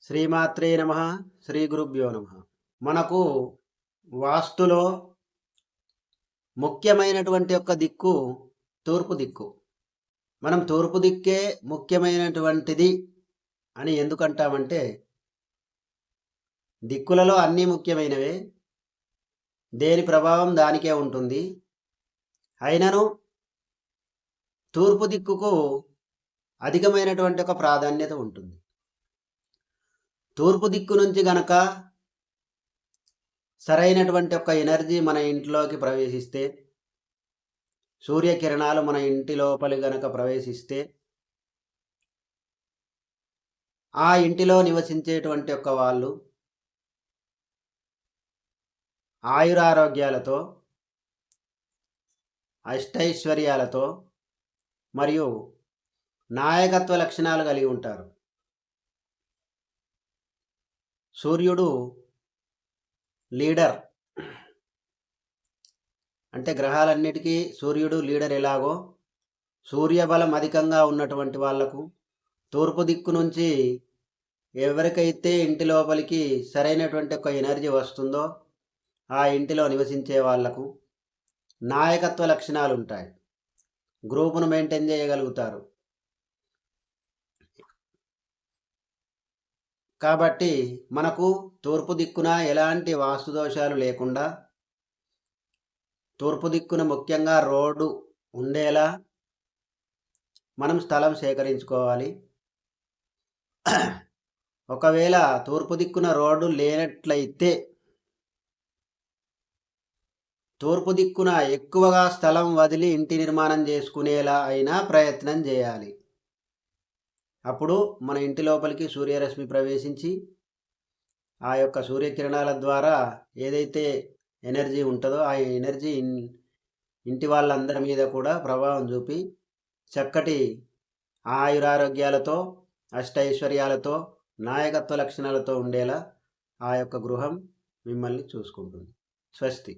శ్రీమాత్రే నమః. శ్రీ గురుభ్యో నమః. మనకు వాస్తులో ముఖ్యమైనటువంటి యొక్క దిక్కు తూర్పు దిక్కు. మనం తూర్పు దిక్కే ముఖ్యమైనటువంటిది అని ఎందుకంటామంటే, దిక్కులలో అన్నీ ముఖ్యమైనవే, దేని ప్రభావం దానికే ఉంటుంది. అయినను తూర్పు దిక్కుకు అధికమైనటువంటి ఒక ప్రాధాన్యత ఉంటుంది. తూర్పు దిక్కు నుంచి గనక సరైనటువంటి ఒక ఎనర్జీ మన ఇంట్లోకి ప్రవేశిస్తే, సూర్యకిరణాలు మన ఇంటి లోపలి గనక ప్రవేశిస్తే, ఆ ఇంటిలో నివసించేటువంటి ఒక వాళ్ళు ఆయురారోగ్యాలతో, అష్టైశ్వర్యాలతో మరియు నాయకత్వ లక్షణాలు కలిగి ఉంటారు. సూర్యుడు లీడర్, అంటే గ్రహాలన్నిటికీ సూర్యుడు లీడర్. ఎలాగో సూర్యబలం అధికంగా ఉన్నటువంటి వాళ్లకు తూర్పు దిక్కు నుంచి ఎవరికైతే ఇంటి లోపలికి సరైనటువంటి ఒక ఎనర్జీ వస్తుందో ఆ ఇంటిలో నివసించే వాళ్లకు నాయకత్వ లక్షణాలు ఉంటాయి. గ్రూపును మెయింటైన్ చేయగలుగుతారు. కాబట్టి మనకు తూర్పు దిక్కున ఎలాంటి వాస్తు దోషాలు లేకుండా, తూర్పు దిక్కున ముఖ్యంగా రోడ్డు ఉండేలా మనం స్థలం సేకరించుకోవాలి. ఒకవేళ తూర్పు దిక్కున రోడ్డు లేనట్లయితే తూర్పు దిక్కున ఎక్కువగా స్థలం వదిలి ఇంటి నిర్మాణం చేసుకునేలా అయినా ప్రయత్నం చేయాలి. అప్పుడు మన ఇంటి లోపలికి సూర్యరశ్మి ప్రవేశించి ఆ యొక్క సూర్యకిరణాల ద్వారా ఏదైతే ఎనర్జీ ఉంటుందో ఆ ఎనర్జీ ఇంటి వాళ్ళందరి మీద కూడా ప్రభావం చూపి చక్కటి ఆయురారోగ్యాలతో, అష్టైశ్వర్యాలతో, నాయకత్వ లక్షణాలతో ఉండేలా ఆ యొక్క గృహం మిమ్మల్ని చూసుకుంటుంది. స్వస్తి.